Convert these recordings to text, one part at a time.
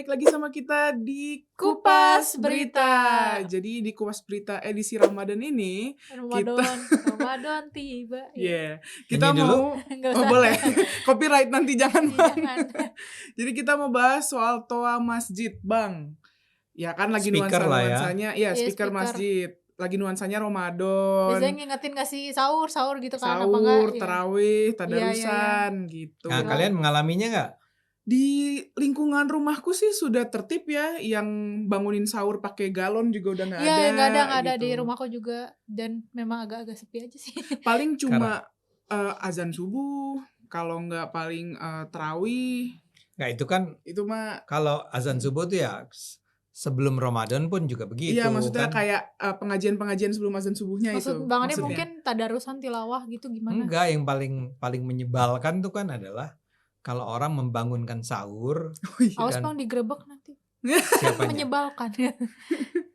balik lagi sama kita di Kupas Kupas Berita. Berita. Jadi di Kupas Berita edisi Ramadan ini kita Ramadan tiba. kita Nyanyi dulu. mau Nggak oh usah. boleh. Copyright nanti jangan, Bang. Jangan. Jadi kita mau bahas soal toa masjid, Bang. Ya kan lagi Speaker lah ya. nuansanya, Iya, speaker speaker. masjid. Lagi nuansanya Ramadan. Biasanya ngingetin gak sih sahur gitu kan apa enggak? Sahur, Iya. tarawih, Iya. tadarusan gitu. Nah, kalian mengalaminya nggak? Di lingkungan rumahku sih sudah tertib ya, yang bangunin sahur pakai galon juga udah nggak Iya, ada. nggak ada gitu. di rumahku juga, dan memang agak-agak sepi aja sih. Paling cuma azan subuh, kalau nggak paling tarawih. Nggak, itu kan Itu mah kalau azan subuh tuh ya sebelum Ramadan pun juga begitu. iya, maksudnya kan? kayak pengajian-pengajian sebelum azan subuhnya itu. Maksud bangannya maksudnya. mungkin tadarusan tilawah gitu gimana? Enggak, yang paling menyebalkan tuh kan adalah kalau orang membangunkan sahur. Oh, iya. Awas dan Bang digerebek nanti. siapanya? Menyebalkan.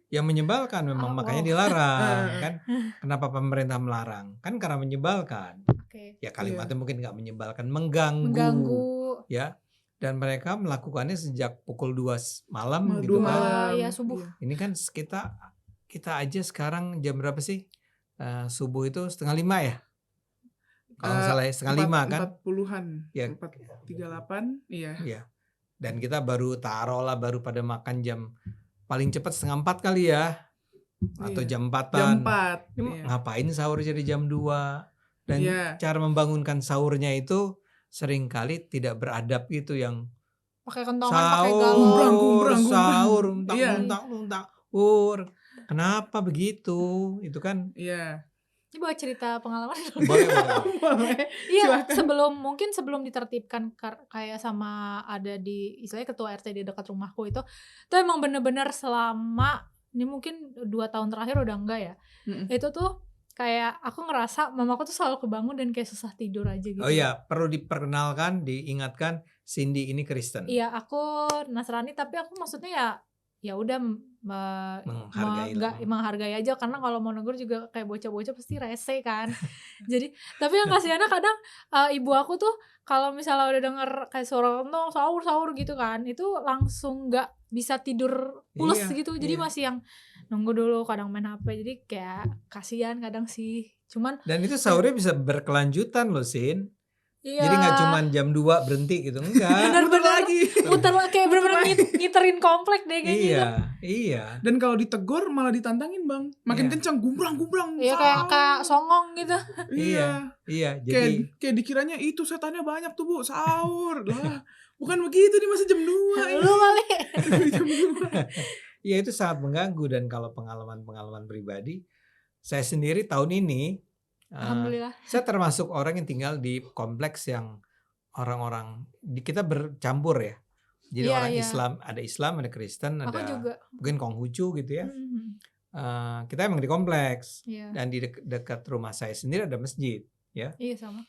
Yang menyebalkan memang, makanya wow. dilarang kan. Kenapa pemerintah melarang? Kan karena menyebalkan. Oke. Ya kalimatnya mungkin nggak menyebalkan, mengganggu. Mengganggu. Ya. Dan mereka melakukannya sejak pukul 2 malam Dua gitu kan. malam. Iya, subuh. Iya. Ini kan kita aja sekarang jam berapa sih? Subuh itu 4:30 ya? Kalau nggak salah ya, 4:30 kan? 40-an. Ya. 4:38, iya. Iya. Dan kita baru baru pada makan jam paling cepat 3:30 kali ya. Atau Iya. jam 4-an. Jam 4. Ini Iya. ngapain sahur jadi jam 2? Dan Iya. cara membangunkan sahurnya itu seringkali tidak beradab gitu, yang Pakai kentongan, pakai galon. Gumbrang. sahur, Iya. untak. Kenapa begitu? Itu kan Iya. Ini buat cerita pengalaman. boleh. Boleh. Iya, Silakan. sebelum ditertibkan kayak sama ada di istilahnya ketua RT di dekat rumahku itu emang bener-bener selama ini mungkin 2 tahun terakhir udah enggak ya. Mm-mm. Itu tuh kayak aku ngerasa mamaku tuh selalu kebangun dan kayak susah tidur aja gitu. Oh iya, perlu diperkenalkan, diingatkan, Cindy ini Kristen. Iya, aku Nasrani tapi aku maksudnya ya udah menghargai aja, karena kalau mau negur juga kayak bocah-bocah pasti rese kan. Jadi tapi yang kasihannya kadang ibu aku tuh kalau misalnya udah denger kayak suara kentong sahur gitu kan, itu langsung nggak bisa tidur pules gitu. Jadi masih yang nunggu dulu, kadang main HP. Jadi kayak kasihan kadang sih. Cuman Dan itu sahurnya bisa berkelanjutan loh, Sin. iya. Jadi gak cuma jam 2 berhenti gitu, enggak. Bener-bener lagi. muter kayak bener-bener ngiterin komplek deh kayaknya. Iya. Dan kalau ditegur malah ditantangin, Bang. Makin Iya. kencang, gumbrang. Iya, sahur. kayak songong gitu. Iya. Jadi Kayak dikiranya itu setannya banyak tuh, Bu, sahur. Lah, bukan begitu, nih masih jam 2. Lu kali. Jam 2. ya itu sangat mengganggu. Dan kalau pengalaman pribadi, saya sendiri tahun ini Alhamdulillah. saya termasuk orang yang tinggal di kompleks yang orang-orang kita bercampur ya. Jadi Iya, orang iya. Islam, ada Kristen, Aku ada juga. mungkin Konghucu gitu ya. Mhm. Kita emang di kompleks. Iya. Dan di dekat rumah saya sendiri ada masjid ya. Iya sama.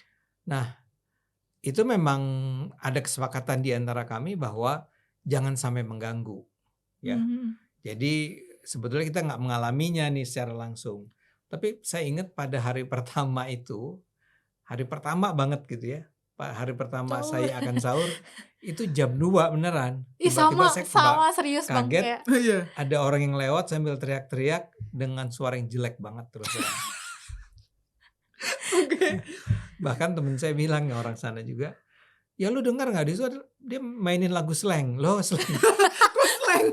Itu memang ada kesepakatan di antara kami bahwa jangan sampai mengganggu ya. Mhm. Jadi sebetulnya kita nggak mengalaminya nih secara langsung. Tapi saya ingat pada hari pertama banget gitu ya. Hari pertama saya akan sahur itu jam 2 beneran. Ih, Tiba-tiba sama saya serius Bang, kaget. kayak Iya. Ada orang yang lewat sambil teriak-teriak dengan suara yang jelek banget terus terang. Oke. Bahkan temen saya bilang ya, orang sana juga, ya lu dengar nggak di situ dia mainin lagu slang loh, slang. Kok slang?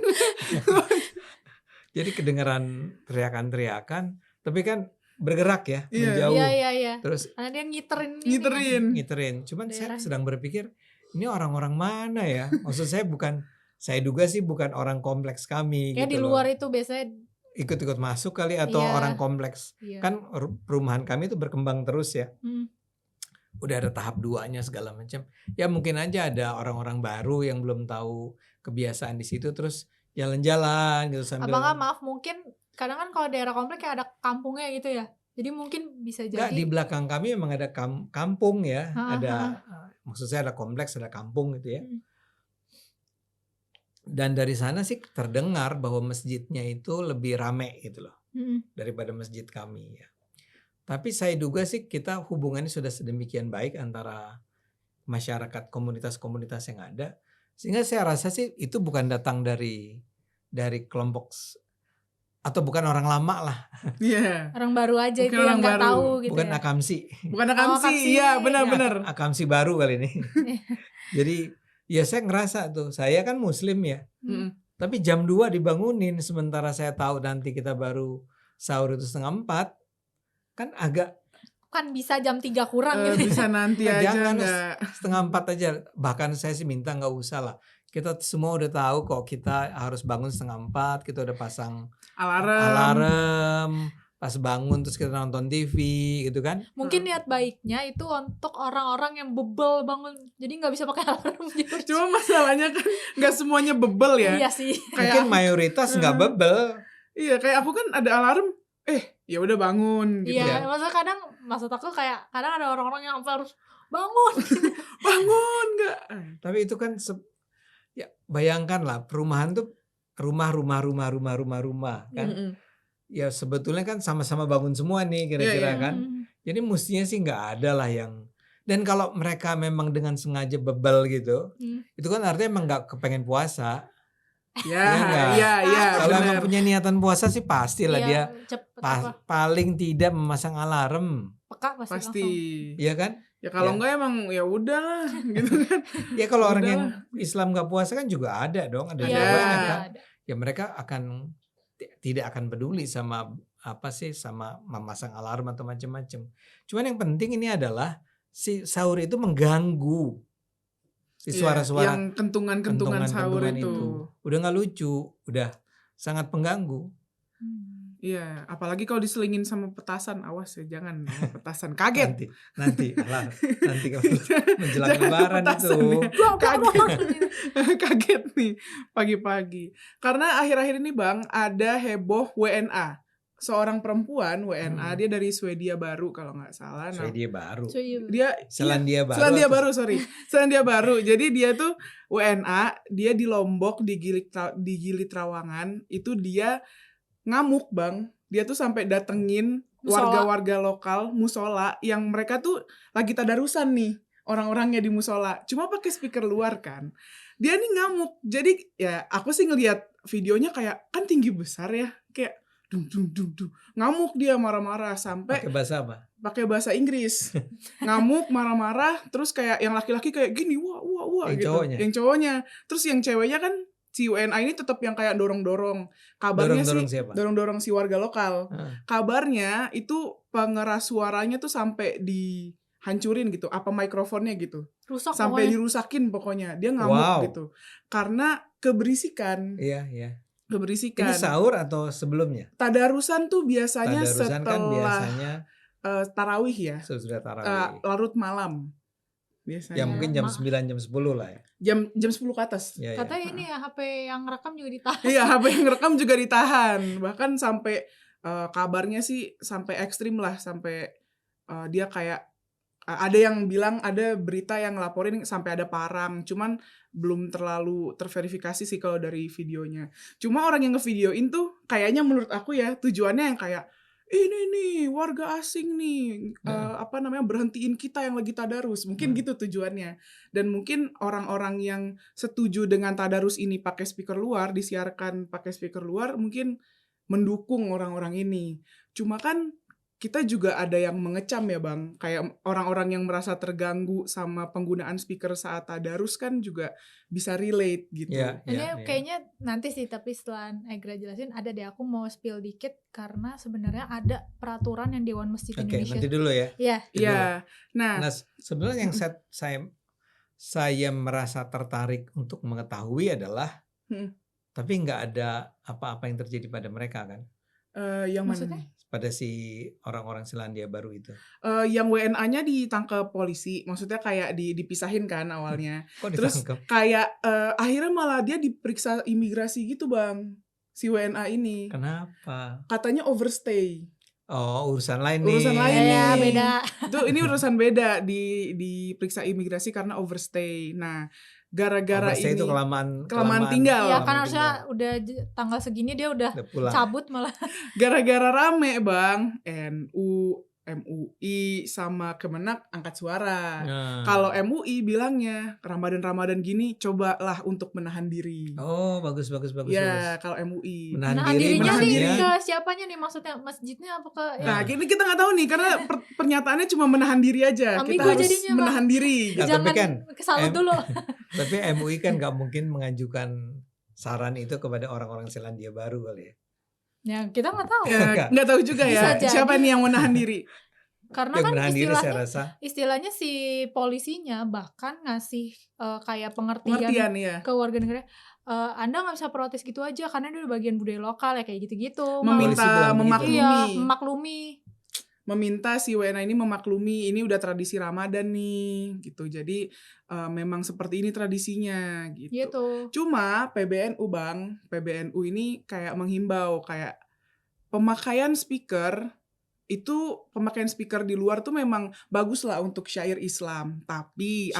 Jadi kedengeran teriakan-teriakan, tapi kan bergerak ya, Iya. menjauh. Iya. Terus Karena dia Ngiterin. Cuman saya Daerahnya. sedang berpikir, ini orang-orang mana ya? Maksud saya duga sih bukan orang kompleks kami. Kayak gitu di loh. luar itu biasanya. Ikut-ikut masuk kali atau Iya. orang kompleks. Iya. Kan perumahan kami itu berkembang terus ya. Hmm. Udah ada tahap 2-nya segala macam. Ya mungkin aja ada orang-orang baru yang belum tahu kebiasaan di situ terus jalan-jalan gitu sambil. Abang maaf, mungkin kadang kan kalau daerah komplek kayak ada kampungnya gitu ya. Jadi mungkin bisa Enggak, jadi. di belakang kami memang ada kampung ya. Ha, Ada maksud saya ada kompleks, ada kampung gitu ya. Hmm. Dan dari sana sih terdengar bahwa masjidnya itu lebih rame gitu loh daripada masjid kami ya. Tapi saya duga sih kita hubungannya sudah sedemikian baik antara masyarakat, komunitas-komunitas yang ada, Sehingga saya rasa sih itu bukan datang dari kelompok atau bukan orang lama lah, Iya, Orang baru aja mungkin itu orang yang nggak baru. tahu gitu bukan ya. akamsi. Bukan Oh, akamsi, akamsi. iya Ini benar-benar. akamsi baru kali ini. Jadi ya saya ngerasa tuh, saya kan muslim ya. Mm-mm. Tapi jam 2 dibangunin sementara saya tahu nanti kita baru sahur itu 3:30. Kan agak Kan bisa jam 3 kurang gitu. Bisa nanti Nggak, aja jangan, nggak. 3:30 aja. Bahkan saya sih minta nggak usah lah. Kita semua udah tahu kok kita harus bangun 3:30. Kita udah pasang alarm. Pas bangun terus kita nonton TV gitu kan. Mungkin niat baiknya itu untuk orang-orang yang bebel bangun. Jadi nggak bisa pakai alarm. Cuma masalahnya kan nggak semuanya bebel ya. Iya sih. Mungkin mayoritas nggak bebel. Iya, kayak aku kan ada alarm, ya udah bangun gitu. Iya, maksud aku kayak kadang ada orang-orang yang sampai harus bangun. Bangun nggak? Tapi itu kan ya bayangkan lah, perumahan tuh rumah kan. Mm-mm. Ya sebetulnya kan sama-sama bangun semua nih kira-kira Iya, iya. kan. Jadi mestinya sih nggak ada lah yang. Dan kalau mereka memang dengan sengaja bebel gitu, itu kan artinya emang nggak kepengen puasa. Ya, nggak? iya. Kalau emang bener. punya niatan puasa sih pastilah Iya, dia cepet apa, paling tidak memasang alarm, peka pasti Pasti. langsung. iya kan? Ya kalau Ya. enggak emang ya udahlah gitu kan. Ya kalau orang yang Udahlah. Islam nggak puasa kan juga ada dong, ada Iya, juga banyak kan. ada. Ya mereka tidak akan peduli sama sama memasang alarm atau macam-macam. Cuman yang penting ini adalah si sahur itu mengganggu. Si Iya, suara-suara yang kentungan sahur kentungan itu. udah nggak lucu, udah sangat mengganggu. Iya, apalagi kalau diselingin sama petasan, awas ya jangan sama petasan, kaget. Nanti kalau menjelang lebaran petasan itu. ya. Kaget nih pagi-pagi. Karena akhir-akhir ini Bang ada heboh WNA. Seorang perempuan WNA, dia dari Swedia Baru kalau nggak salah. Nah, Swedia Baru. dia Selandia Baru. Selandia Baru, sorry. Selandia Baru. Jadi dia tuh WNA, dia di Lombok, di Gili Trawangan, itu dia ngamuk Bang. Dia tuh sampai datengin warga-warga lokal musola yang mereka tuh lagi tadarusan nih, orang-orangnya di musola. Cuma pakai speaker luar kan. Dia nih ngamuk. Jadi ya aku sih ngelihat videonya kayak kan tinggi besar ya, kayak dung. Ngamuk dia marah-marah sampai Pakai bahasa apa? pakai bahasa Inggris. Ngamuk, marah-marah, terus kayak yang laki-laki kayak gini, wah Yang gitu. cowoknya? Yang cowoknya. Terus yang ceweknya kan si WNA ini tetap yang kayak dorong-dorong. Kabarnya Dorong-dorong sih siapa? dorong-dorong si warga lokal. Ah. Kabarnya itu pengeras suaranya tuh sampai dihancurin gitu, apa mikrofonnya gitu. Rusak Sampai pokoknya. dirusakin pokoknya. Dia ngamuk Wow. gitu. Karena keberisikan. Iya. Keberisikan. Ini sahur atau sebelumnya? Tadarusan tuh biasanya Tadarusan kan setelah biasanya tarawih ya. sesudah tarawih. Larut malam biasanya. Ya mungkin jam 9, jam 10 lah ya. Jam 10 ke atas. Ya, Katanya ini ya HP yang rekam juga ditahan. Iya, HP yang rekam juga ditahan. Bahkan sampai kabarnya sih sampai ekstrim lah, sampai dia kayak ada yang bilang ada berita yang ngelaporin sampai ada parang. Cuman belum terlalu terverifikasi sih kalau dari videonya. Cuma orang yang ngevideoin tuh kayaknya menurut aku ya tujuannya yang kayak ini nih warga asing nih berhentiin kita yang lagi tadarus, mungkin gitu tujuannya. Dan mungkin orang-orang yang setuju dengan tadarus ini pakai speaker luar, disiarkan pakai speaker luar, mungkin mendukung orang-orang ini. Cuma kan kita juga ada yang mengecam ya Bang, kayak orang-orang yang merasa terganggu sama penggunaan speaker saat tadarus kan juga bisa relate gitu. Iya. Ini kayaknya nanti sih, tapi setelah Egra jelasin ada deh, aku mau spill dikit karena sebenarnya ada peraturan yang Dewan Masjid Oke, Indonesia. nanti dulu ya. Iya. Iya. Nah, sebenarnya yang saya merasa tertarik untuk mengetahui adalah tapi nggak ada apa-apa yang terjadi pada mereka kan? Yang Maksudnya? mana? Pada si orang-orang Selandia Baru itu. Yang WNA-nya ditangkap polisi, maksudnya kayak dipisahin kan awalnya. Kok Terus ditangkap? kayak akhirnya malah dia diperiksa imigrasi gitu Bang, si WNA ini. Kenapa? Katanya overstay. Oh, urusan lain nih. Urusan lain Ya, nih. beda. Ini urusan beda, diperiksa imigrasi karena overstay. Nah, gara-gara Overstay ini itu kelamaan tinggal. Iya kelamaan kan harusnya tinggal. udah tanggal segini dia udah Udah pulang. cabut malah. Gara-gara rame Bang, NU, MUI sama Kemenak angkat suara. Nah. Kalau MUI bilangnya Ramadan gini cobalah untuk menahan diri. Oh, bagus. Ya, kalau MUI. Menahan Menahan diri dirinya nih maksudnya. ke siapanya nih, maksudnya masjidnya apa ke Nah, ini kita nggak tahu nih karena pernyataannya cuma menahan diri aja. Ambigu Kita harus jadinya, Bang. menahan diri. Nah, jangan tapi kan, salut dulu. Tapi MUI kan nggak mungkin mengajukan saran itu kepada orang-orang Selandia Baru kali ya. Ya kita nggak tahu. Ya, nggak tahu juga Bisa ya jadi. siapa nih yang menahan diri. Karena Yang kan menahan diri saya istilahnya rasa. istilahnya si polisinya bahkan ngasih kayak pengertian Pengertian ya. ke warga negara, Anda nggak bisa protes gitu aja karena itu udah bagian budaya lokal ya kayak gitu-gitu. Polisi Meminta bilang begitu. Iya, memaklumi. memaklumi. Meminta si WNA ini memaklumi ini udah tradisi Ramadan nih gitu. Jadi memang seperti ini tradisinya gitu. Gitu. Cuma PBNU ini kayak menghimbau kayak pemakaian speaker di luar tuh memang bagus lah untuk syair Islam, tapi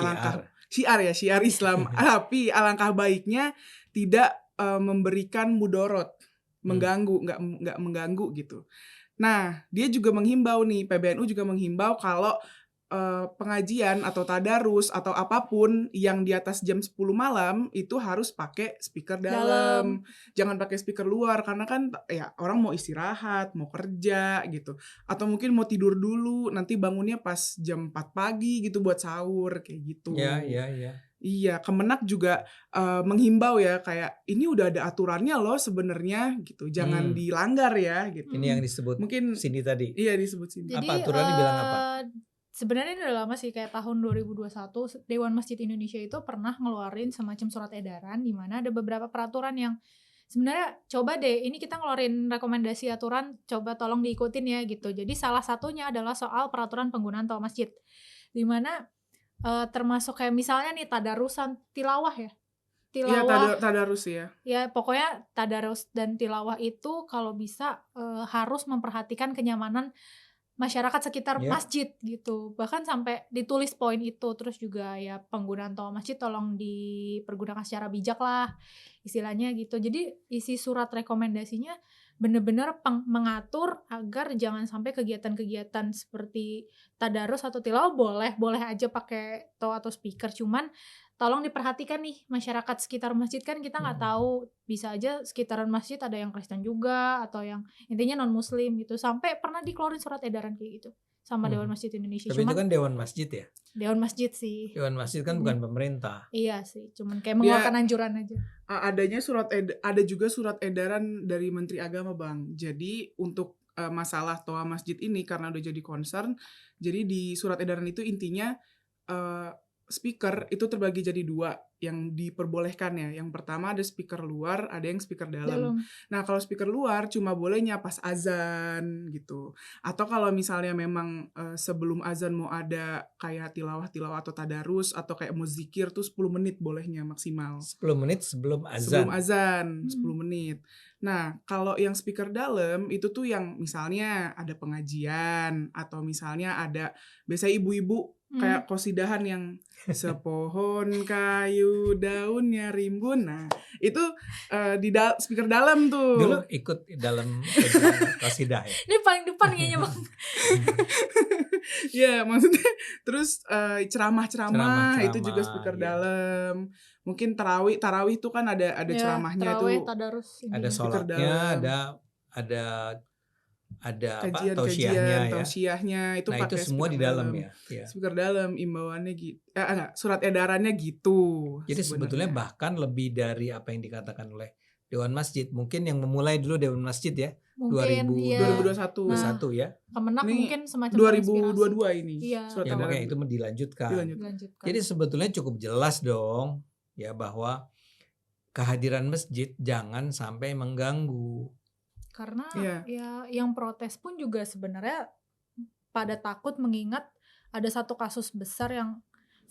syiar Islam, tapi alangkah baiknya tidak memberikan mudorot, mengganggu, nggak mengganggu gitu. Nah, dia juga menghimbau nih, PBNU juga menghimbau kalau pengajian atau tadarus atau apapun yang di atas jam 10 malam itu harus pakai speaker dalam. Jangan pakai speaker luar karena kan ya orang mau istirahat, mau kerja gitu. Atau mungkin mau tidur dulu, nanti bangunnya pas jam 4 pagi gitu buat sahur kayak gitu. Ya. Iya, Kemenak juga menghimbau ya kayak ini udah ada aturannya loh sebenarnya gitu. Jangan dilanggar ya gitu. Ini yang disebut Mungkin Cindy tadi. Iya, disebut sini. Jadi Apa aturannya bilang apa? Sebenarnya ini udah lama sih, kayak tahun 2021 Dewan Masjid Indonesia itu pernah ngeluarin semacam surat edaran di mana ada beberapa peraturan yang sebenarnya coba deh ini kita ngeluarin rekomendasi aturan, coba tolong diikutin ya gitu. Jadi salah satunya adalah soal peraturan penggunaan toa masjid. Di mana termasuk kayak misalnya nih tadarusan tilawah ya. Iya, tadarus ya. Ya pokoknya tadarus dan tilawah itu kalau bisa harus memperhatikan kenyamanan masyarakat sekitar masjid gitu. Bahkan sampai ditulis poin itu. Terus juga ya penggunaan toa masjid tolong dipergunakan secara bijak lah istilahnya gitu. Jadi isi surat rekomendasinya benar-benar mengatur agar jangan sampai kegiatan-kegiatan seperti tadarus atau tilawah boleh aja pakai toa atau speaker, cuman tolong diperhatikan nih masyarakat sekitar masjid, kan kita nggak tahu, bisa aja sekitaran masjid ada yang Kristen juga atau yang intinya non muslim gitu. Sampai pernah dikeluarin surat edaran kayak gitu sama Dewan Masjid Indonesia. Tapi itu kan Dewan Masjid ya? Dewan Masjid sih. Dewan Masjid kan bukan pemerintah. Iya sih, cuman kayak mengeluarkan anjuran aja. Ada juga surat edaran dari Menteri Agama, Bang. Jadi untuk masalah toa masjid ini karena udah jadi concern, jadi di surat edaran itu intinya speaker itu terbagi jadi 2 yang diperbolehkan ya. Yang pertama ada speaker luar, ada yang speaker dalam. Nah, kalau speaker luar cuma bolehnya pas azan gitu. Atau kalau misalnya memang sebelum azan mau ada kayak tilawah atau tadarus atau kayak mau zikir tuh 10 menit bolehnya maksimal. 10 menit sebelum azan. Sebelum azan, 10 menit. Nah, kalau yang speaker dalam itu tuh yang misalnya ada pengajian atau misalnya ada biasanya ibu-ibu kayak qosidahan yang sepohon kayu daunnya rimbun. Nah, itu di speaker dalam tuh. Dulu ikut dalam qasidah ya. Ini paling depan kayaknya, Bang. Ya, maksudnya terus ceramah itu juga speaker dalam. Mungkin tarawih itu kan ada ceramahnya tarawih, tuh. Tadarus, ada sholatnya, ada tausiahnya itu nah, pakai itu semua di dalam ya. Speaker dalam, imbauannya gitu. Surat edarannya gitu. Jadi sebetulnya bahkan lebih dari apa yang dikatakan oleh Dewan Masjid. Mungkin yang memulai dulu Dewan Masjid ya. Mungkin 2021 ya. Kemenak ini mungkin semacam 2022 ini. Iya. Ya, makanya itu dilanjutkan. Jadi sebetulnya cukup jelas dong ya bahwa kehadiran masjid jangan sampai mengganggu. Karena ya yang protes pun juga sebenarnya pada takut, mengingat ada satu kasus besar yang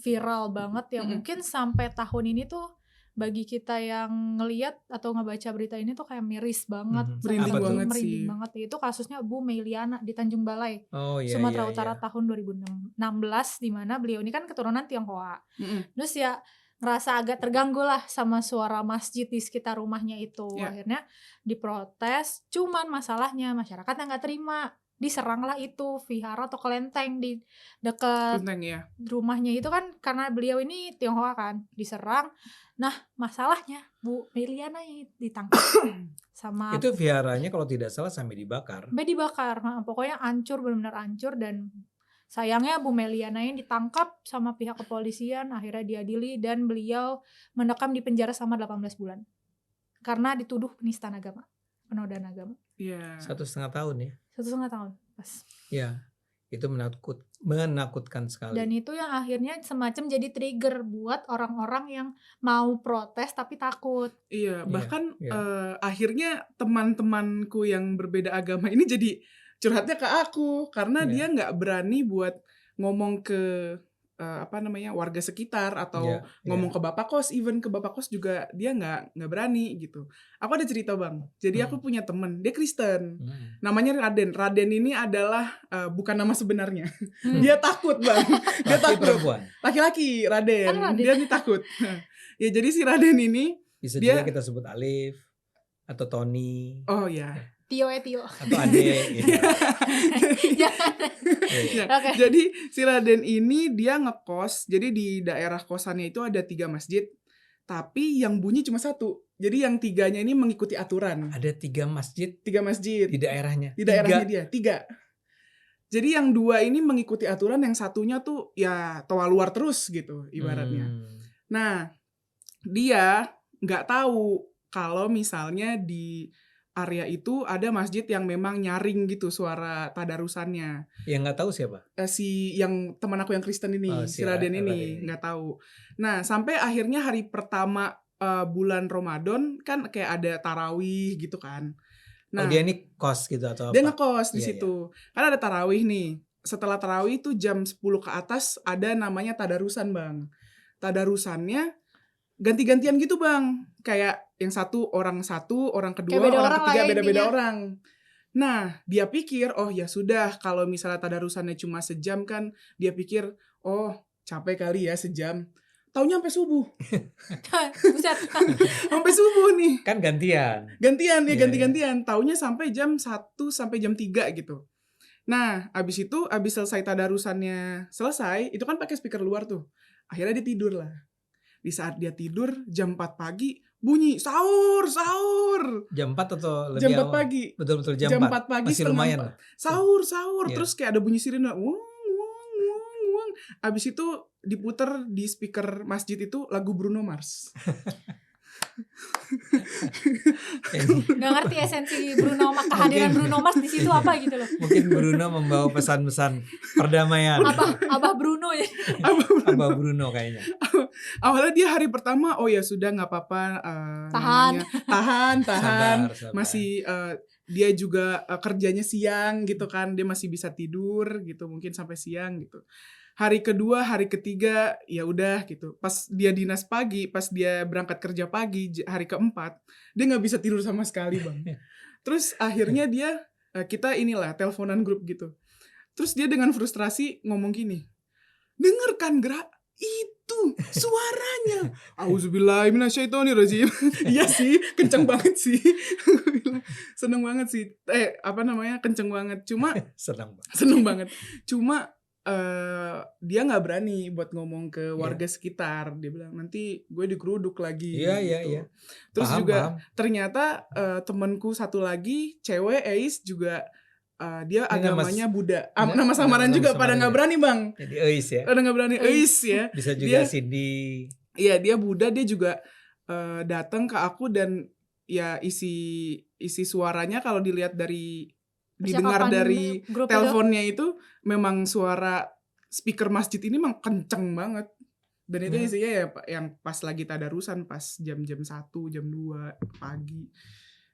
viral banget yang mungkin sampai tahun ini tuh bagi kita yang ngelihat atau ngebaca berita ini tuh kayak miris banget, merinding banget. Itu kasusnya Bu Meiliana di Tanjung Balai, Sumatera Utara tahun 2016, di mana beliau ini kan keturunan Tionghoa. Terus ya ngerasa agak terganggu lah sama suara masjid di sekitar rumahnya itu. Akhirnya diprotes, cuman masalahnya masyarakatnya nggak terima. diseranglah itu vihara atau kelenteng di dekat Kelenteng ya. rumahnya itu kan, karena beliau ini Tionghoa kan, diserang. Nah, masalahnya Bu Meliana yang ditangkap sama Itu viharanya kalau tidak salah sampai dibakar. sampai dibakar. Pokoknya hancur, benar-benar hancur, dan sayangnya Bu Meliana yang ditangkap sama pihak kepolisian, akhirnya diadili dan beliau mendekam di penjara selama 18 bulan. Karena dituduh penistaan agama, penodaan agama. Iya. 1,5 tahun ya. 1,5 tahun pas. Ya, itu menakutkan sekali. Dan itu yang akhirnya semacam jadi trigger buat orang-orang yang mau protes tapi takut. Iya, Iya, bahkan iya. akhirnya teman-temanku yang berbeda agama ini jadi curhatnya ke aku karena Iya. dia nggak berani buat ngomong ke warga sekitar atau Iya, ngomong ke bapak kos, even ke bapak kos juga dia nggak berani gitu. Aku ada cerita bang, jadi aku punya temen, dia Kristen, namanya Raden. Raden ini adalah bukan nama sebenarnya, dia takut bang, dia Laki takut. perempuan. Laki-laki, Raden, Kan Raden. dia nih takut. Ya jadi si Raden ini, Bisa dia- juga kita sebut Alif atau Tony oh ya, Tio. atau Ade. Gitu. Jangan. Iya. Ya, Oke. jadi si Raden ini dia ngekos, jadi di daerah kosannya itu ada 3 masjid, tapi yang bunyi cuma 1. Jadi yang 3-nya ini mengikuti aturan. Ada 3 masjid 3 masjid di daerahnya. di daerahnya 3. dia, 3. Jadi yang 2 ini mengikuti aturan, yang satunya tuh ya toa luar terus gitu ibaratnya. Nah, dia nggak tahu kalau misalnya di area itu ada masjid yang memang nyaring gitu suara tadarusannya. Yang nggak tahu siapa? Si yang teman aku yang Kristen ini, Oh, si si Raden Raden ini ini. nggak tahu. Nah, sampai akhirnya hari pertama bulan Ramadan kan kayak ada tarawih gitu kan. Nah, Dia ini kos gitu atau dia apa? ngekos di Iya, situ. Kan ada tarawih nih. Setelah tarawih itu jam 10 ke atas ada namanya tadarusan, Bang. Tadarusannya ganti-gantian gitu, Bang. Kayak yang satu, orang kedua, Kayak beda orang orang lah ketiga, ya beda-beda intinya. orang. Nah, dia pikir, oh ya sudah, kalau misalnya tadarusannya cuma sejam kan, dia pikir, oh capek kali ya sejam. Taunya sampai subuh. Buset. Sampai subuh nih. Kan gantian. Gantian ya, Iya, ganti-gantian. Taunya sampai jam 1 sampai jam 3 gitu. Nah, abis selesai tadarusannya selesai, itu kan pakai speaker luar tuh. Akhirnya dia tidur lah. Di saat dia tidur, jam 4 pagi, bunyi, sahur. Jam 4 atau lebih Jam 4 awal? pagi. Betul-betul Jam 4 pagi, Masih setengah lumayan 4. lah. Sahur. Iya. Terus kayak ada bunyi sirine. Wung. Abis itu diputer di speaker masjid itu lagu Bruno Mars. Nggak ngerti esensi Bruno Mars, kehadiran Bruno Mars di situ apa gitu loh. Mungkin Bruno membawa pesan-pesan perdamaian. Abah Bruno ya. Abah Bruno kayaknya. Awalnya dia hari pertama, oh ya sudah nggak apa-apa. Tahan. Tahan. Sabar. Masih dia juga kerjanya siang gitu kan, dia masih bisa tidur gitu, mungkin sampai siang gitu. Hari kedua, hari ketiga, ya udah gitu. Pas dia dinas pagi, pas dia berangkat kerja pagi, hari keempat, dia nggak bisa tidur sama sekali, Bang. Terus akhirnya dia, kita teleponan grup gitu. Terus dia dengan frustrasi ngomong gini, denger kan Gra, itu suaranya. Auzubillahiminasyaitonirrajim. Iya sih, kenceng banget sih. Seneng banget sih. Kenceng banget. Cuma seneng banget. Cuma dia nggak berani buat ngomong ke warga sekitar. Dia bilang nanti gue digeruduk lagi. Iya. Terus Paham. ternyata temanku satu lagi cewek Ais juga dia agamanya Buddha. Nama samaran juga pada nggak berani, Bang. Jadi Ais ya. Pada nggak berani Ais ya. Bisa juga Cindy. Iya, dia Buddha, dia juga datang ke aku dan ya isi suaranya kalau dilihat dari didengar dari teleponnya itu memang suara speaker masjid ini memang kenceng banget. Dan itu isinya ya yang pas lagi tadarusan, pas jam-jam 1, jam 2 pagi.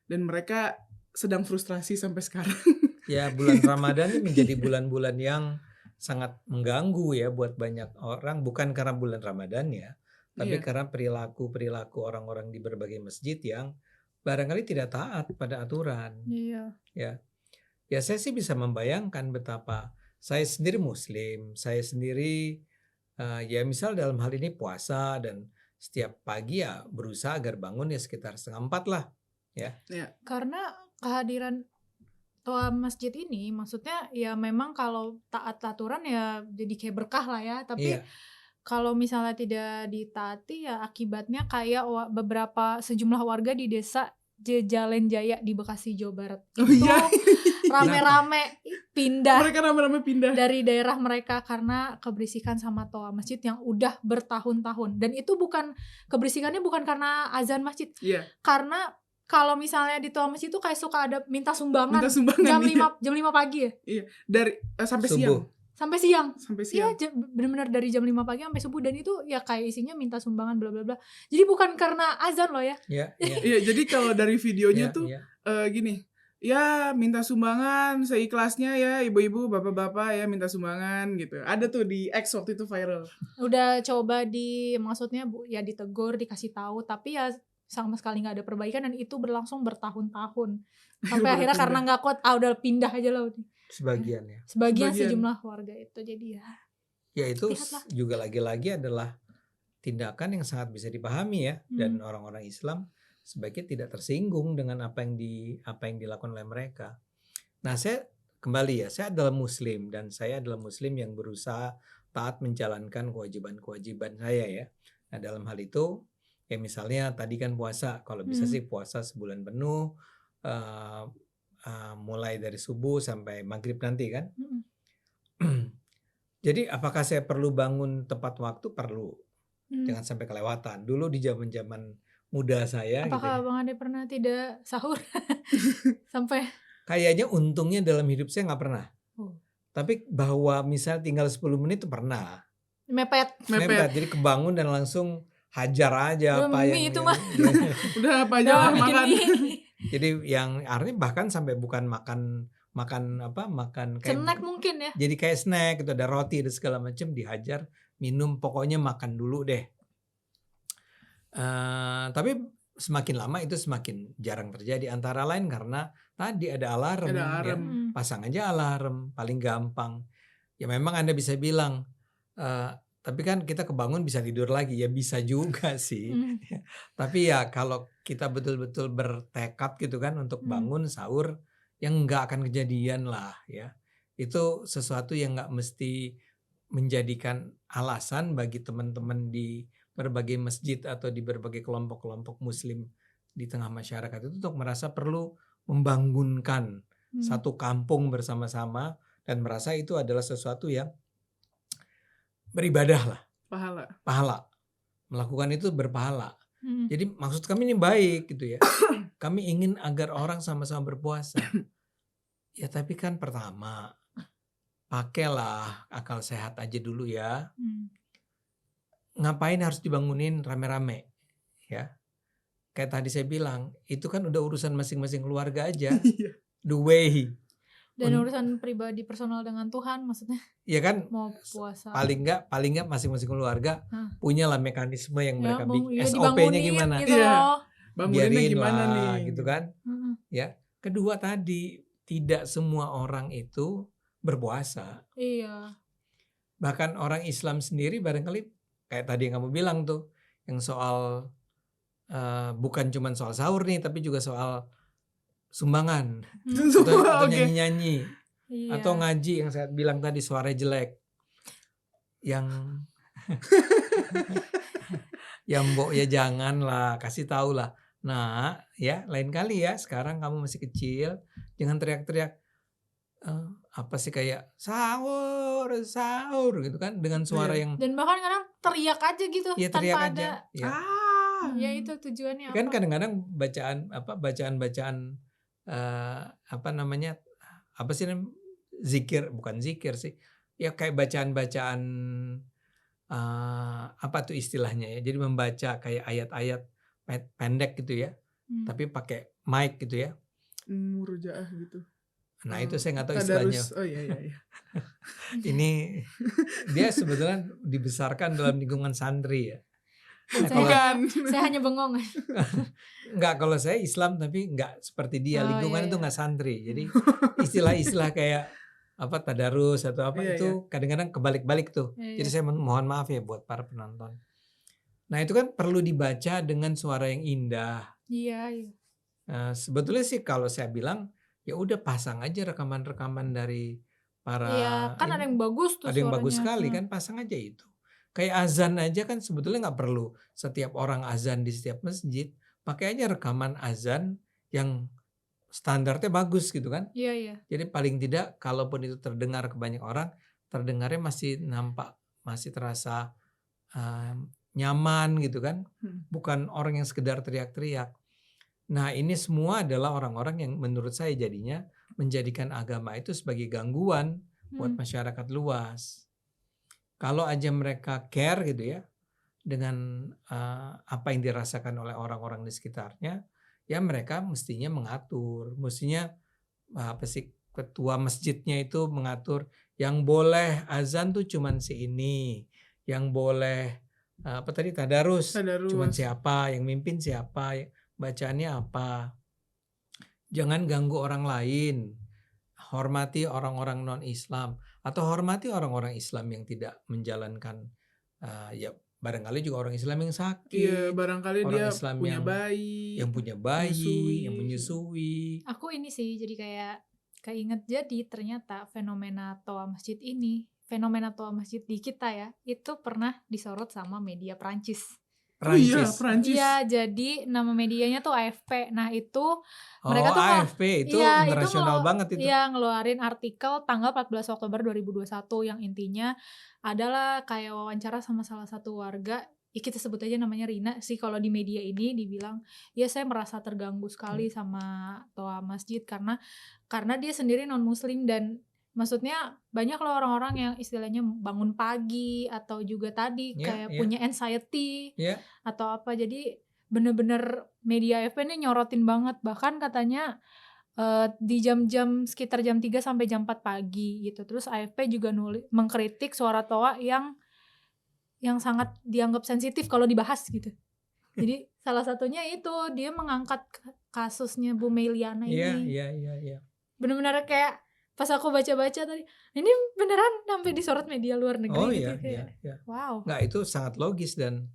Dan mereka sedang frustrasi sampai sekarang. Ya, bulan Ramadan ini menjadi bulan-bulan yang sangat mengganggu ya buat banyak orang, bukan karena bulan Ramadan ya, tapi karena perilaku orang-orang di berbagai masjid yang barangkali tidak taat pada aturan. Iya. Ya saya sih bisa membayangkan betapa saya sendiri Muslim, saya sendiri ya misal dalam hal ini puasa dan setiap pagi ya berusaha agar bangun ya sekitar 3:30 lah ya. Karena kehadiran toa masjid ini maksudnya ya memang kalau taat aturan ya jadi kayak berkah lah ya. Tapi Iya. kalau misalnya tidak ditaati ya akibatnya kayak beberapa sejumlah warga di desa Jejalen Jaya di Bekasi, Jawa Barat. Oh Itu iya. rame-rame pindah Mereka rame-rame pindah. dari daerah mereka karena keberisikan sama toa masjid yang udah bertahun-tahun. Dan itu keberisikannya bukan karena azan masjid. Iya. Karena kalau misalnya di toa masjid itu kayak suka ada minta sumbangan, Minta sumbangan, jam iya. 5 pagi ya. Iya. Dari sampai Subuh. siang. Sampai siang. Sampai Iya, siang. benar-benar dari jam 5 pagi sampai subuh, dan itu ya kayak isinya minta sumbangan bla bla bla. Jadi bukan karena azan loh ya. Iya, iya. Iya, jadi kalau dari videonya Iya, tuh iya. gini, ya minta sumbangan seikhlasnya ya ibu-ibu, bapak-bapak ya minta sumbangan gitu. Ada tuh di X waktu itu viral. Udah coba maksudnya ya ditegur, dikasih tahu, tapi ya sama sekali nggak ada perbaikan, dan itu berlangsung bertahun-tahun. Sampai akhirnya karena nggak kuat, udah pindah aja lah. Sebagian ya. Sebagian Sebagian. sejumlah warga itu, jadi ya. Ya itu Lihatlah. juga lagi-lagi adalah tindakan yang sangat bisa dipahami ya, dan orang-orang Islam sebaiknya tidak tersinggung dengan apa yang dilakukan oleh mereka. Nah, saya kembali ya, saya adalah muslim dan saya adalah muslim yang berusaha taat menjalankan kewajiban-kewajiban saya ya. Nah, dalam hal itu ya misalnya tadi kan puasa, kalau bisa sih puasa sebulan penuh, mulai dari subuh sampai maghrib nanti kan. Jadi apakah saya perlu bangun tepat waktu? Perlu. Jangan sampai kelewatan. Dulu di zaman-zaman muda saya Apakah gitu ya. Bang Ade pernah tidak sahur? Sampai Kayaknya untungnya dalam hidup saya nggak pernah. Tapi bahwa misalnya tinggal 10 menit itu pernah. mepet. Jadi kebangun dan langsung hajar aja apa Mie yang itu mah. Udah apa aja lah bikin makan. mie. Jadi yang artinya bahkan sampai bukan makan kayak Snack mungkin ya. jadi kayak snack gitu, ada roti dan segala macam dihajar, minum, pokoknya makan dulu deh. Tapi semakin lama itu semakin jarang terjadi, antara lain karena tadi ada alarm. Ada Ya. alarm. Pasang aja alarm, paling gampang. Ya memang Anda bisa bilang, tapi kan kita kebangun bisa tidur lagi, ya bisa juga sih. Tapi ya kalau kita betul-betul bertekad gitu kan untuk bangun sahur, yang nggak akan kejadian lah ya. Itu sesuatu yang nggak mesti menjadikan alasan bagi teman-teman di berbagai masjid atau di berbagai kelompok-kelompok muslim di tengah masyarakat itu untuk merasa perlu membangunkan satu kampung bersama-sama dan merasa itu adalah sesuatu yang beribadah lah. Pahala. Melakukan itu berpahala. Jadi maksud kami ini baik gitu ya. Kami ingin agar orang sama-sama berpuasa. Ya tapi kan pertama, pakailah akal sehat aja dulu ya. Ngapain harus dibangunin rame-rame ya? Kayak tadi saya bilang, itu kan udah urusan masing-masing keluarga aja. The way. Dan urusan pribadi personal dengan Tuhan maksudnya. Ya kan, mau puasa. Paling nggak masing-masing keluarga punya lah mekanisme yang mereka bikin. Ya, SOP-nya gimana? Gitu loh. Banguninnya gimana lah, nih? gitu kan? Ya. Kedua tadi, tidak semua orang itu berpuasa. Iya. Bahkan orang Islam sendiri barangkali kayak tadi yang kamu bilang tuh, yang soal bukan cuma soal sahur nih, tapi juga soal sumbangan atau nyanyi-nyanyi atau ngaji yang saya bilang tadi suara jelek, yang mbok ya jangan lah, kasih tahu lah. Nah ya lain kali ya, sekarang kamu masih kecil, jangan teriak-teriak apa sih kayak sahur gitu kan dengan suara yang, dan bahkan kadang teriak aja gitu ya tanpa teriak ada aja ya. Ya itu tujuannya Kan apa? kadang-kadang bacaan apa sih namanya, zikir, bukan zikir sih ya, kayak bacaan apa tuh istilahnya ya, jadi membaca kayak ayat-ayat pendek gitu ya, tapi pakai mic gitu ya, Murojaah gitu. Nah itu saya nggak tahu istilahnya. Oh iya. Ini dia sebetulnya dibesarkan dalam lingkungan santri ya. Saya hanya bengong. Enggak, kalau saya Islam tapi enggak seperti dia, lingkungan itu enggak santri. Jadi istilah-istilah kayak apa tadarus atau apa itu kadang-kadang kebalik-balik tuh. Jadi saya mohon maaf ya buat para penonton. Nah itu kan perlu dibaca dengan suara yang indah. Iya. Sebetulnya sih kalau saya bilang ya udah pasang aja rekaman-rekaman dari para Iya, kan ada ini. yang bagus tuh Ada yang bagus suaranya. sekali kan, pasang aja itu. Kayak azan aja kan sebetulnya nggak perlu setiap orang azan di setiap masjid. Pakai aja rekaman azan yang standarnya bagus gitu kan. Iya, iya. Jadi paling tidak kalaupun itu terdengar ke banyak orang, terdengarnya masih masih terasa nyaman gitu kan. Bukan orang yang sekedar teriak-teriak. Nah ini semua adalah orang-orang yang menurut saya jadinya menjadikan agama itu sebagai gangguan buat masyarakat luas. Kalau aja mereka care gitu ya dengan apa yang dirasakan oleh orang-orang di sekitarnya, ya mereka mestinya mengatur, mestinya apa sih ketua masjidnya itu mengatur yang boleh azan tuh cuman si ini, yang boleh apa tadi tadarus cuman Tadarus. siapa, yang mimpin siapa, bacaannya apa. Jangan ganggu orang lain. Hormati orang-orang non-Islam atau hormati orang-orang Islam yang tidak menjalankan ya barangkali juga orang Islam yang Iya, sakit, barangkali orang dia Islam punya bayi, yang punya bayi, yang menyusui. menyusui. Aku ini sih jadi kayak keinget, jadi ternyata fenomena toa masjid di kita ya, itu pernah disorot sama media Prancis. Oh iya, Prancis. Prancis. Iya, jadi nama medianya tuh AFP. Nah itu mereka Oh tuh AFP itu iya, internasional banget itu. iya, ngeluarin artikel tanggal 14 Oktober 2021 yang intinya adalah kayak wawancara sama salah satu warga. Ya kita sebut aja namanya Rina sih, kalau di media ini dibilang, ya saya merasa terganggu sekali sama toa masjid karena dia sendiri non muslim, dan maksudnya banyak loh orang-orang yang istilahnya bangun pagi atau juga tadi kayak punya anxiety atau apa. Jadi bener-bener media AFP ini nyorotin banget, bahkan katanya di jam-jam sekitar jam 3 sampai jam 4 pagi gitu. Terus AFP juga mengkritik suara toa yang sangat dianggap sensitif kalau dibahas gitu. Jadi salah satunya itu dia mengangkat kasusnya Bu Meliana ini. Iya. Bener-bener kayak pas aku baca-baca tadi, ini beneran sampai disorot media luar negeri Oh gitu. iya. Wow. Nggak, itu sangat logis dan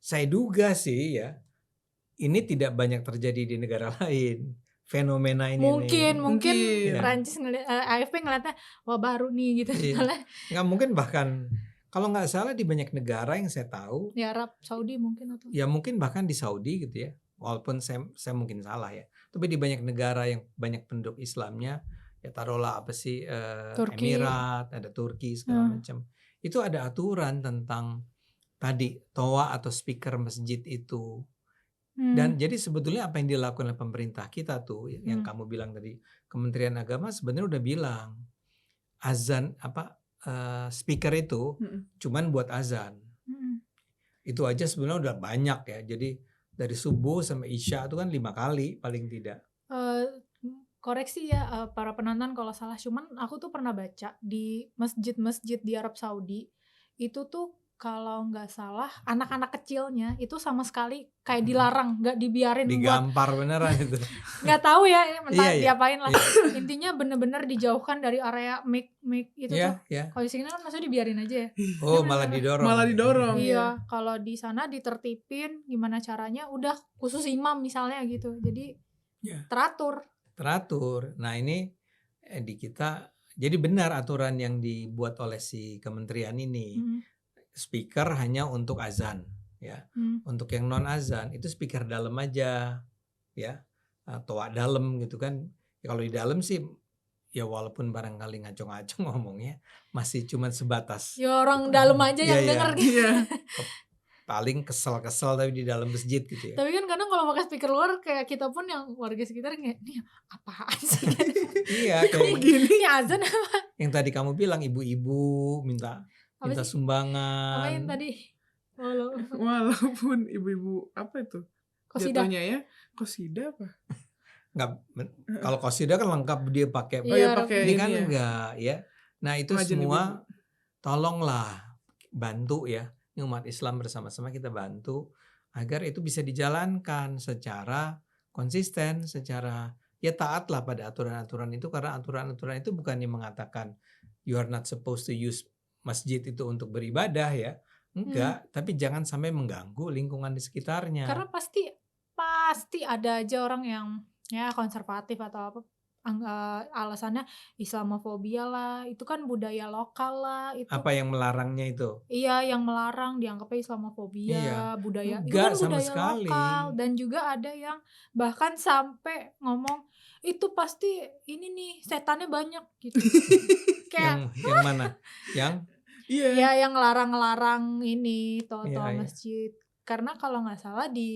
saya duga sih ya ini tidak banyak terjadi di negara lain. Fenomena ini Mungkin Mungkin. Prancis AFP ngeliatnya wah baru nih gitu. Iya. Nggak mungkin, bahkan kalau nggak salah di banyak negara yang saya tahu, Di Arab Saudi mungkin atau ya mungkin bahkan di Saudi gitu ya, walaupun saya mungkin salah ya, tapi di banyak negara yang banyak penduduk Islamnya, ya taruhlah apa sih Turki. Emirat, ada Turki segala macam, itu ada aturan tentang tadi toa atau speaker masjid itu. Dan jadi sebetulnya apa yang dilakukan oleh pemerintah kita tuh yang kamu bilang tadi, Kementerian Agama sebenarnya udah bilang azan speaker itu cuman buat azan. Itu aja sebenarnya udah banyak ya. Jadi dari subuh sampai isya itu kan 5 kali paling tidak. Koreksi ya para penonton kalau salah, cuman aku tuh pernah baca di masjid-masjid di Arab Saudi itu tuh kalau nggak salah anak-anak kecilnya itu sama sekali kayak dilarang, nggak dibiarin digampar beneran itu. Nggak tahu ya entah Iya. diapain lah. Intinya bener-bener dijauhkan dari area mic itu tuh. Kalau di sini kan maksudnya dibiarin aja ya. Oh malah didorong. Malah didorong. Iya, kalau di sana ditertipin gimana caranya, udah khusus imam misalnya gitu. Jadi teratur. Nah ini di kita jadi benar aturan yang dibuat oleh si kementerian ini. Speaker hanya untuk azan ya. Untuk yang non azan itu speaker dalam aja ya, toa dalam gitu kan. Ya, kalau di dalam sih ya walaupun barangkali ngaco-ngaco ngomongnya masih cuma sebatas ya orang dalam aja yang denger gitu. Paling kesel-kesel tapi di dalam masjid gitu ya. Tapi kan kadang kalau pakai speaker luar kayak kita pun yang warga sekitar kayak ini apaan sih? Iya kayak gini azan apa? Yang tadi kamu bilang ibu-ibu minta sumbangan. Apa yang tadi? Walaupun ibu-ibu apa itu? Qasidah. Jatuhnya ya qasidah apa? Enggak, kalau qasidah kan lengkap dia pakai. Ini kan enggak ya. Nah itu semua tolonglah bantu ya. Ini umat Islam bersama-sama kita bantu agar itu bisa dijalankan secara konsisten, secara ya taatlah pada aturan-aturan itu, karena aturan-aturan itu bukannya mengatakan you are not supposed to use masjid itu untuk beribadah ya, enggak, tapi jangan sampai mengganggu lingkungan di sekitarnya. Karena pasti ada aja orang yang ya konservatif atau apa, alasannya Islamofobia lah, itu kan budaya lokal lah, itu Apa yang melarangnya itu? iya yang melarang dianggapnya Iya. Islamofobia, budaya itu Enggak kan sama budaya sekali. lokal, dan juga ada yang bahkan sampai ngomong itu pasti ini nih setannya banyak gitu. Kayak Yang mana? Yang Iya. ya yang ngelarang-ngelarang ini Iya, toa-toa iya. masjid. Karena kalau nggak salah di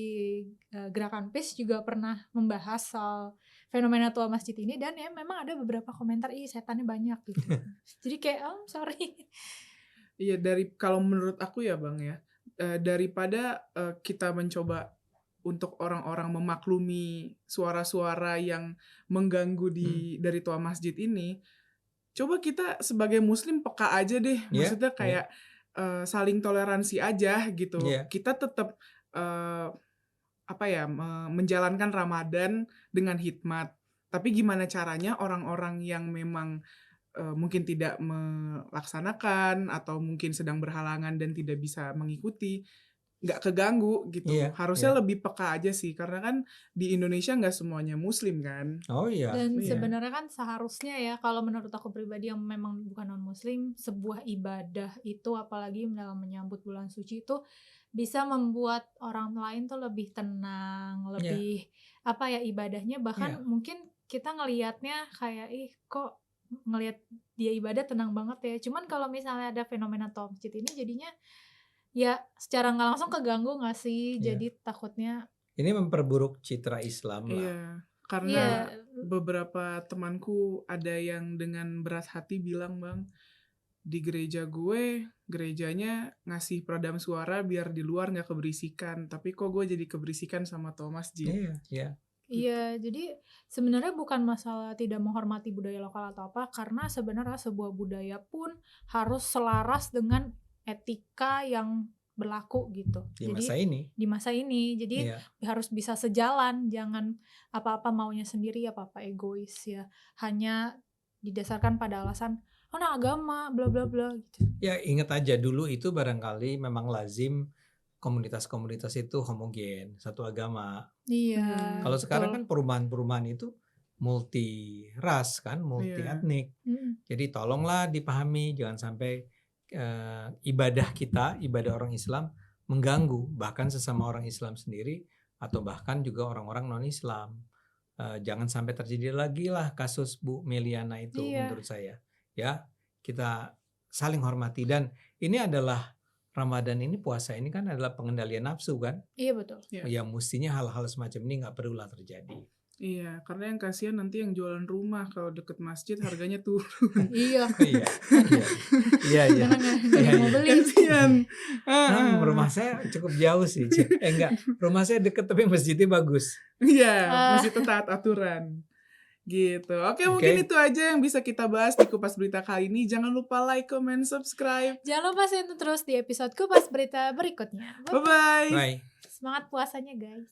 Gerakan PIS juga pernah membahas soal fenomena toa masjid ini, dan ya memang ada beberapa komentar, ih setannya banyak gitu. Jadi kayak sorry. Iya, kalau menurut aku ya Bang ya, daripada kita mencoba untuk orang-orang memaklumi suara-suara yang mengganggu dari toa masjid ini, coba kita sebagai muslim peka aja deh. Iya, Maksudnya iya. kayak saling toleransi aja gitu. Iya. Kita tetap menjalankan Ramadan dengan hikmat. Tapi gimana caranya orang-orang yang memang mungkin tidak melaksanakan atau mungkin sedang berhalangan dan tidak bisa mengikuti, nggak keganggu gitu. Iya, Harusnya iya. lebih peka aja sih, karena kan di Indonesia nggak semuanya muslim kan. Oh iya. Dan Iya. sebenarnya kan seharusnya ya, kalau menurut aku pribadi yang memang bukan non muslim, sebuah ibadah itu apalagi dalam menyambut bulan suci itu bisa membuat orang lain tuh lebih tenang, lebih ibadahnya bahkan Iya. mungkin kita ngelihatnya kayak ih kok ngelihat dia ibadah tenang banget ya. Cuman kalau misalnya ada fenomena toa masjid ini jadinya ya secara nggak langsung keganggu nggak sih? Iya. Jadi takutnya Ini memperburuk citra Islam lah. Iya, karena iya beberapa temanku ada yang dengan berat hati bilang, Bang, di gereja gue, gerejanya ngasih peredam suara biar di luar nggak keberisikan, tapi kok gue jadi keberisikan sama toa masjid. Iya, iya. Iya, jadi sebenarnya bukan masalah tidak menghormati budaya lokal atau apa, karena sebenarnya sebuah budaya pun harus selaras dengan etika yang berlaku gitu. Di Jadi masa ini. di masa ini, jadi Iya. harus bisa sejalan, jangan apa-apa maunya sendiri, apa-apa egois ya. Hanya didasarkan pada alasan nah agama bla bla bla gitu. Ya ingat aja dulu itu barangkali memang lazim komunitas-komunitas itu homogen, satu agama. Iya. Kalau sekarang betul. kan perumahan-perumahan itu multi ras kan, multi Iya. etnik. Mm-mm. Jadi tolonglah dipahami, jangan sampai ibadah kita, ibadah orang Islam mengganggu bahkan sesama orang Islam sendiri atau bahkan juga orang-orang non-Islam. Jangan sampai terjadi lagi lah kasus Bu Meliana itu Iya. menurut saya. Ya, kita saling hormati, dan ini adalah Ramadan ini, puasa ini kan adalah pengendalian nafsu kan. Iya betul. Iya. Ya mestinya hal-hal semacam ini nggak perlulah terjadi. Iya, karena yang kasihan nanti yang jualan rumah kalau deket masjid harganya turun. Iya. Iya, iya, iya. Karena nggak ada yang mau beli. Kasihan. Rumah saya cukup jauh sih. Enggak, rumah saya deket tapi masjidnya bagus. Iya, masih tetap aturan. Gitu. Oke, mungkin itu aja yang bisa kita bahas di Kupas Berita kali ini. Jangan lupa like, comment, subscribe. Jangan lupa stay tune terus di episode Kupas Berita berikutnya. Bye-bye. Bye. Semangat puasanya guys.